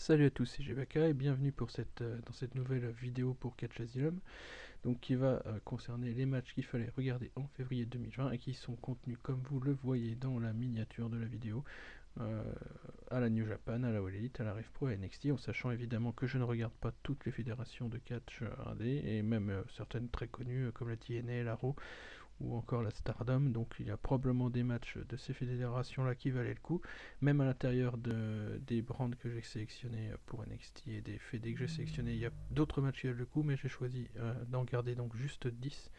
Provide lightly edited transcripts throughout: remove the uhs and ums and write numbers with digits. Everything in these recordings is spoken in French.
Salut à tous, c'est GBK et bienvenue dans cette nouvelle vidéo pour Catch Asylum, donc qui va concerner les matchs qu'il fallait regarder en février 2020 et qui sont contenus comme vous le voyez dans la miniature de la vidéo euh, à la New Japan, à la All Elite, à la Rev Pro et à NXT, en sachant évidemment que je ne regarde pas toutes les fédérations de catch indé et même certaines très connues comme la TNA, la Raw ou encore la Stardom, donc il y a probablement des matchs de ces fédérations-là qui valaient le coup, même à l'intérieur des brands que j'ai sélectionnés pour NXT et des fédés que j'ai sélectionnés, il y a d'autres matchs qui valent le coup, mais j'ai choisi d'en garder donc juste 10.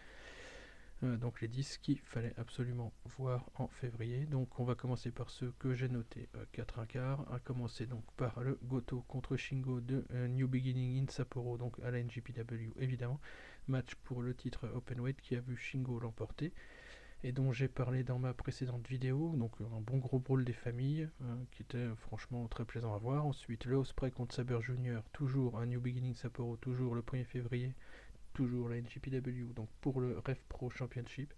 Donc les 10 qu'il fallait absolument voir en février. Donc on va commencer par ceux que j'ai notés 4 1 quart, à commencer donc par le Goto contre Shingo de New Beginning in Sapporo, donc à la NJPW évidemment, match pour le titre Openweight qui a vu Shingo l'emporter et dont j'ai parlé dans ma précédente vidéo, donc un bon gros brawl des familles qui était franchement très plaisant à voir. Ensuite le Ospreay contre Saber Junior, toujours un New Beginning Sapporo, toujours le 1er février, toujours la NJPW, donc pour le Rev Pro Championship.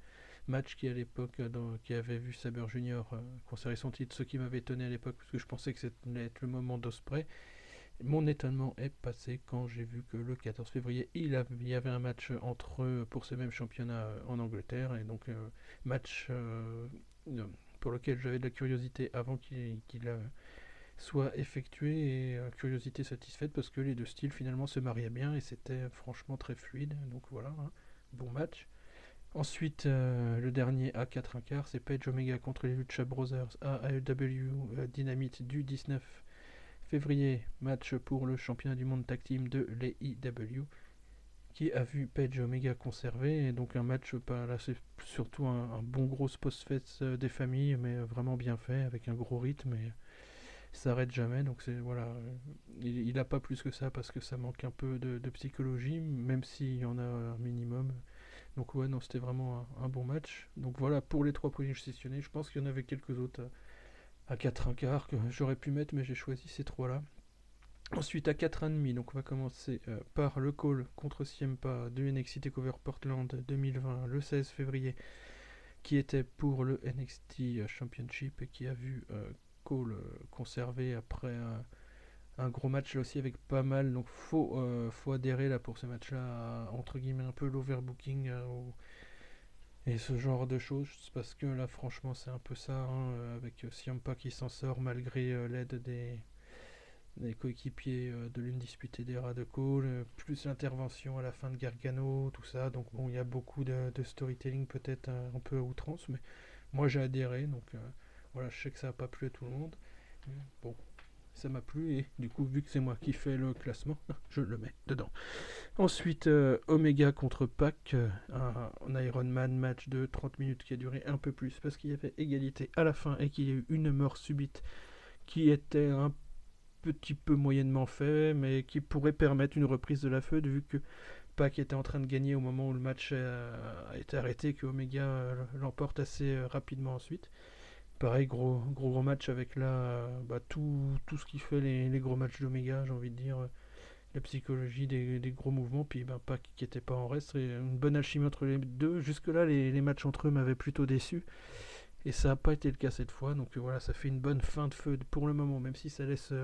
Match qui à l'époque, qui avait vu Saber Junior conserver son titre, ce qui m'avait étonné à l'époque, parce que je pensais que c'était être le moment d'Osprey. Mon étonnement est passé quand j'ai vu que le 14 février, il y avait un match entre eux pour ce même championnat en Angleterre, et donc match pour lequel j'avais de la curiosité avant qu'il soit effectué, et curiosité satisfaite parce que les deux styles finalement se mariaient bien et c'était franchement très fluide. Donc voilà, hein, bon match. Ensuite, le dernier à 4 1 quart, c'est Page Omega contre les Lucha Brothers à AEW Dynamite du 19 février. Match pour le championnat du monde tag team de l'AEW qui a vu Page Omega conserver. Et donc un match, là c'est surtout un bon gros post-fest des familles, mais vraiment bien fait avec un gros rythme. Et s'arrête jamais, donc c'est voilà, il a pas plus que ça parce que ça manque un peu de psychologie, même s'il y en a un minimum. Donc ouais, non, c'était vraiment un bon match. Donc voilà pour les trois premiers sessionnés. Je pense qu'il y en avait quelques autres à 4 1 quart que j'aurais pu mettre, mais j'ai choisi ces trois-là. Ensuite à 4 1/2, donc on va commencer par le call contre Ciampa de NXT TakeOver Portland 2020 le 16 février, qui était pour le NXT Championship et qui a vu Cole conservé après un gros match là aussi avec pas mal, donc faut adhérer là pour ce match là entre guillemets un peu l'overbooking et ce genre de choses, parce que là franchement c'est un peu ça, hein, avec Ciampa qui s'en sort malgré l'aide des coéquipiers de l'Undisputed Era de Cole, plus l'intervention à la fin de Gargano, tout ça, donc bon il y a beaucoup de storytelling peut-être un peu à outrance, mais moi j'ai adhéré, donc voilà, je sais que ça n'a pas plu à tout le monde, mais bon, ça m'a plu et du coup vu que c'est moi qui fais le classement, je le mets dedans. Ensuite Omega contre Pac, un Iron Man match de 30 minutes qui a duré un peu plus parce qu'il y avait égalité à la fin et qu'il y a eu une mort subite qui était un petit peu moyennement fait, mais qui pourrait permettre une reprise de la feud vu que Pac était en train de gagner au moment où le match a été arrêté, que Omega l'emporte assez rapidement ensuite. Pareil, gros match avec tout ce qui fait les gros matchs d'Omega, j'ai envie de dire, la psychologie des gros mouvements, puis Pac qui était pas en reste, et une bonne alchimie entre les deux. Jusque-là, les matchs entre eux m'avaient plutôt déçu, et ça n'a pas été le cas cette fois, donc voilà, ça fait une bonne fin de feud pour le moment, même si ça laisse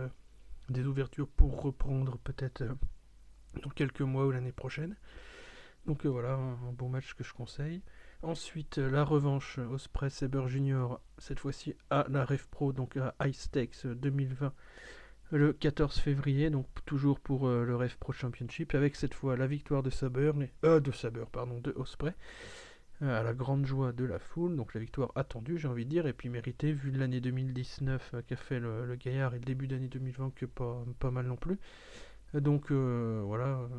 des ouvertures pour reprendre peut-être dans quelques mois ou l'année prochaine. Donc voilà, un bon match que je conseille. Ensuite, la revanche Ospreay Saber Junior, cette fois-ci à la Rev Pro, donc à High Stakes 2020, le 14 février, donc toujours pour le Rev Pro Championship, avec cette fois la victoire de de Ospreay, à la grande joie de la foule, donc la victoire attendue, j'ai envie de dire, et puis méritée, vu l'année 2019 qu'a fait le Gaillard et le début d'année 2020, que pas mal non plus. Donc voilà,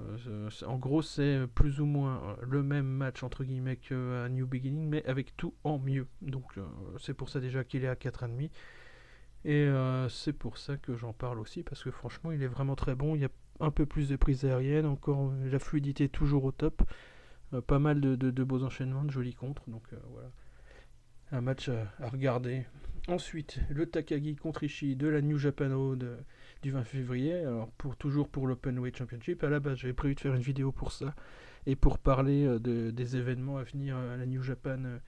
en gros c'est plus ou moins le même match entre guillemets qu'à New Beginning, mais avec tout en mieux. Donc c'est pour ça déjà qu'il est à 4,5. Et c'est pour ça que j'en parle aussi, parce que franchement il est vraiment très bon. Il y a un peu plus de prises aériennes, encore la fluidité toujours au top. Pas mal de beaux enchaînements, de jolis contres. Donc voilà, un match à regarder. Ensuite, le Takagi contre Ishii de la New Japan du 20 février. Alors, toujours pour l'Openweight Championship. À la base, j'avais prévu de faire une vidéo pour ça et pour parler des événements à venir à la New Japan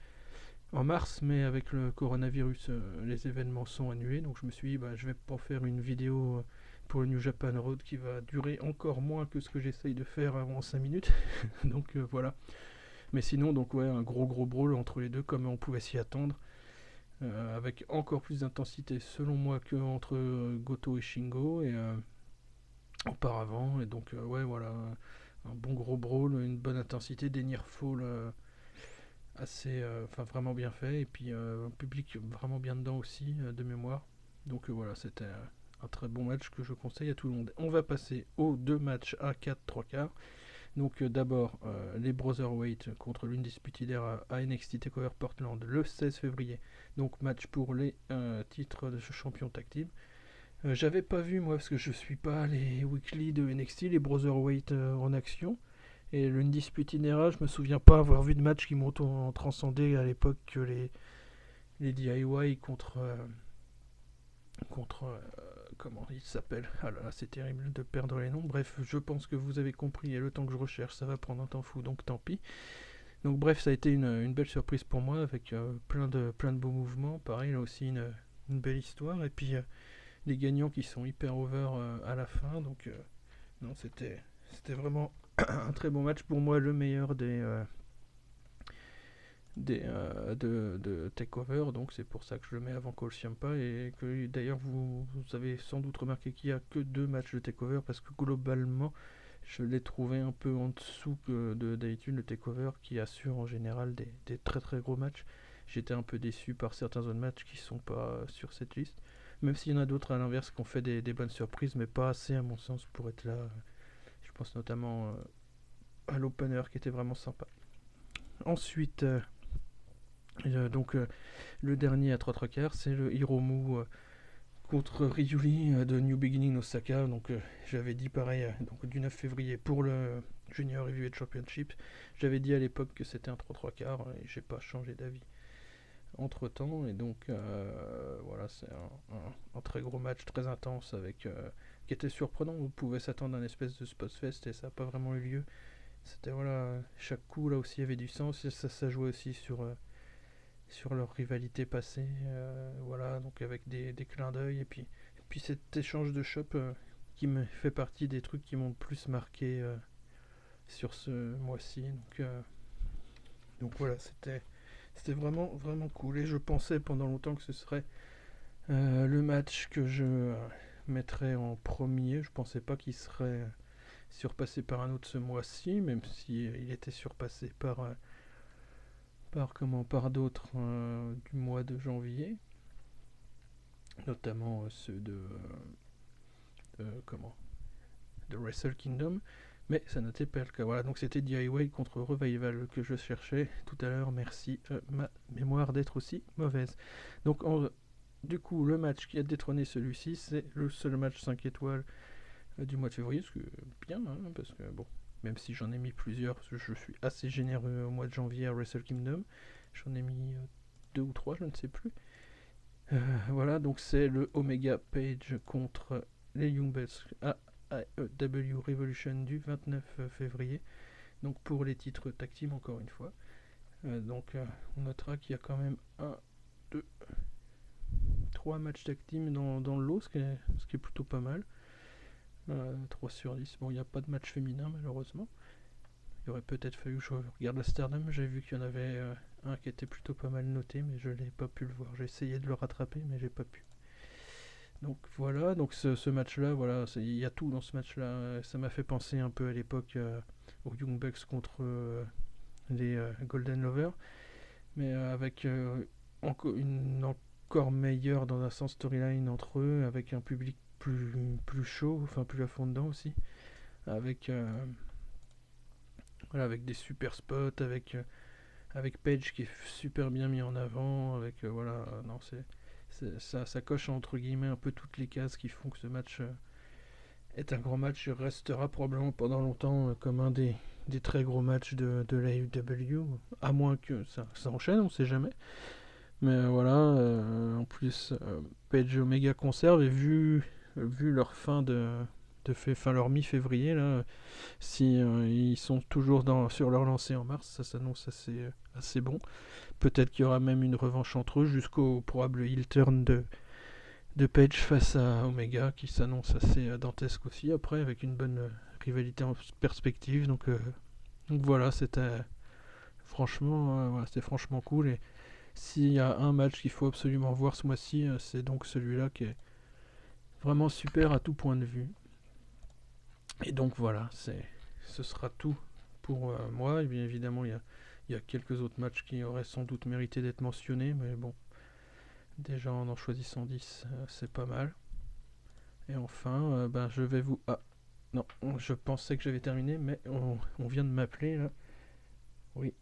en mars, mais avec le coronavirus, les événements sont annulés. Donc, je me suis dit, je vais pas faire une vidéo pour le New Japan Road qui va durer encore moins que ce que j'essaye de faire en 5 minutes. Donc voilà. Mais sinon, donc ouais, un gros brawl entre les deux, comme on pouvait s'y attendre. Avec encore plus d'intensité selon moi que entre Goto et Shingo et auparavant. Et donc ouais, voilà, un bon gros brawl, une bonne intensité, des near fall assez, vraiment bien fait, et puis un public vraiment bien dedans aussi, de mémoire. Donc voilà, c'était un très bon match que je conseille à tout le monde. On va passer aux deux matchs à 4 3 quarts. Donc d'abord les Brotherweight contre l'Undisputed Era à NXT TakeOver Portland le 16 février. Donc match pour les titres de champion tag team. J'avais pas vu moi parce que je suis pas les weekly de NXT, les Brotherweight en action. Et l'Undisputed Era, je me souviens pas avoir vu de match qui m'ont transcendé à l'époque que les DIY contre comment il s'appelle. Ah là là, c'est terrible de perdre les noms. Bref, je pense que vous avez compris, et le temps que je recherche, ça va prendre un temps fou, donc tant pis. Donc bref, ça a été une belle surprise pour moi, avec plein de beaux mouvements. Pareil, là aussi une belle histoire, et puis des gagnants qui sont hyper over à la fin. Donc non, c'était vraiment un très bon match pour moi, le meilleur de TakeOver, donc c'est pour ça que je le mets avant Cole Ciampa, et que d'ailleurs vous avez sans doute remarqué qu'il n'y a que 2 matchs de TakeOver, parce que globalement je l'ai trouvé un peu en dessous que d'habitude, le TakeOver qui assure en général des très très gros matchs. J'étais un peu déçu par certains autres matchs qui sont pas sur cette liste, même s'il y en a d'autres à l'inverse qui ont fait des bonnes surprises, mais pas assez à mon sens pour être là. Je pense notamment à l'opener qui était vraiment sympa. Ensuite, donc le dernier à 3 quarts, c'est le Hiromu contre Ryuli de New Beginning Osaka. Donc j'avais dit pareil, donc du 9 février pour le Junior Heavyweight Championship. J'avais dit à l'époque que c'était un 3 quarts et j'ai pas changé d'avis entre temps. Et donc voilà, c'est un très gros match, très intense, avec qui était surprenant. On pouvait s'attendre à une espèce de spot fest et ça n'a pas vraiment eu lieu. C'était voilà, chaque coup là aussi avait du sens, et ça jouait aussi sur leur rivalité passée, voilà, donc avec des clins d'œil, et puis cet échange de shop qui me fait partie des trucs qui m'ont le plus marqué sur ce mois-ci. Donc voilà, c'était vraiment cool, et je pensais pendant longtemps que ce serait le match que je mettrais en premier. Je pensais pas qu'il serait surpassé par un autre ce mois-ci, même si il était surpassé par d'autres du mois de janvier, notamment ceux de Wrestle Kingdom, mais ça n'était pas le cas. Voilà, donc c'était DIY contre Revival que je cherchais tout à l'heure. Merci, ma mémoire d'être aussi mauvaise. Donc du coup, le match qui a détrôné celui-ci, c'est le seul match 5 étoiles du mois de février, ce que bien, hein, parce que bon, même si j'en ai mis plusieurs, parce que je suis assez généreux au mois de janvier à Wrestle Kingdom, j'en ai mis 2 ou 3, je ne sais plus. Voilà, donc c'est le Omega Page contre les Young Bucks à AEW Revolution du 29 février. Donc pour les titres tag team, encore une fois. Donc on notera qu'il y a quand même 1, 2, 3 matchs tag team dans le lot, ce qui est plutôt pas mal. 3 sur 10. Bon, il n'y a pas de match féminin malheureusement. Il aurait peut-être fallu que je regarde la Stardom. J'avais vu qu'il y en avait un qui était plutôt pas mal noté, mais je n'ai pas pu le voir. J'ai essayé de le rattraper, mais j'ai pas pu. Donc voilà, donc ce match-là, voilà, il y a tout dans ce match-là. Ça m'a fait penser un peu à l'époque aux Young Bucks contre les Golden Lovers, mais avec une encore meilleure dans un sens storyline entre eux, avec un public plus chaud, enfin plus à fond dedans aussi, avec voilà, avec des super spots, avec Page qui est super bien mis en avant, avec voilà, non ça coche entre guillemets un peu toutes les cases qui font que ce match est un grand match. Il restera probablement pendant longtemps comme un des très gros matchs de l'AEW, à moins que ça enchaîne, on sait jamais. Mais voilà, en plus Page et Omega conservent, et vu leur fin leur mi-février là, si ils sont toujours sur leur lancée en mars, ça s'annonce assez bon. Peut-être qu'il y aura même une revanche entre eux jusqu'au probable heel turn de de Page face à Omega qui s'annonce assez dantesque aussi après, avec une bonne rivalité en perspective. Donc voilà, c'était franchement cool. Et s'il y a un match qu'il faut absolument voir ce mois-ci, c'est donc celui-là qui est vraiment super à tout point de vue. Et donc voilà, ce sera tout pour moi. Et bien évidemment, il y a quelques autres matchs qui auraient sans doute mérité d'être mentionnés, mais bon, déjà en choisissant 110, c'est pas mal. Et enfin, je vais vous... Ah, non, je pensais que j'avais terminé, mais on vient de m'appeler là. Oui.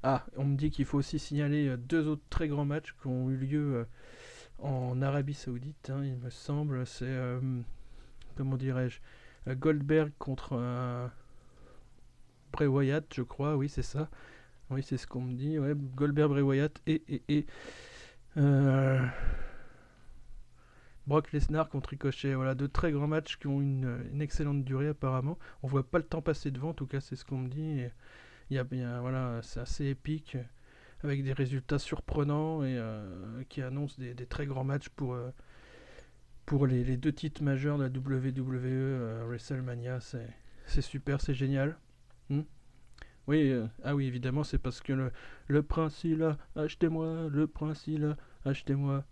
Ah, on me dit qu'il faut aussi signaler deux autres très grands matchs qui ont eu lieu en Arabie Saoudite, hein, il me semble. C'est, comment dirais-je, Goldberg contre Bray Wyatt, je crois, oui, c'est ça. Oui, c'est ce qu'on me dit, ouais. Goldberg, Bray Wyatt et Brock Lesnar contre Ricochet. Voilà, deux très grands matchs qui ont une excellente durée apparemment. On voit pas le temps passer devant, en tout cas, c'est ce qu'on me dit. Il y a bien, voilà, c'est assez épique, avec des résultats surprenants et qui annoncent des très grands matchs pour les deux titres majeurs de la WWE WrestleMania. C'est super, c'est génial. Hmm. Oui, ah oui, évidemment, c'est parce que le prince il a, achetez-moi, le prince il a, achetez-moi.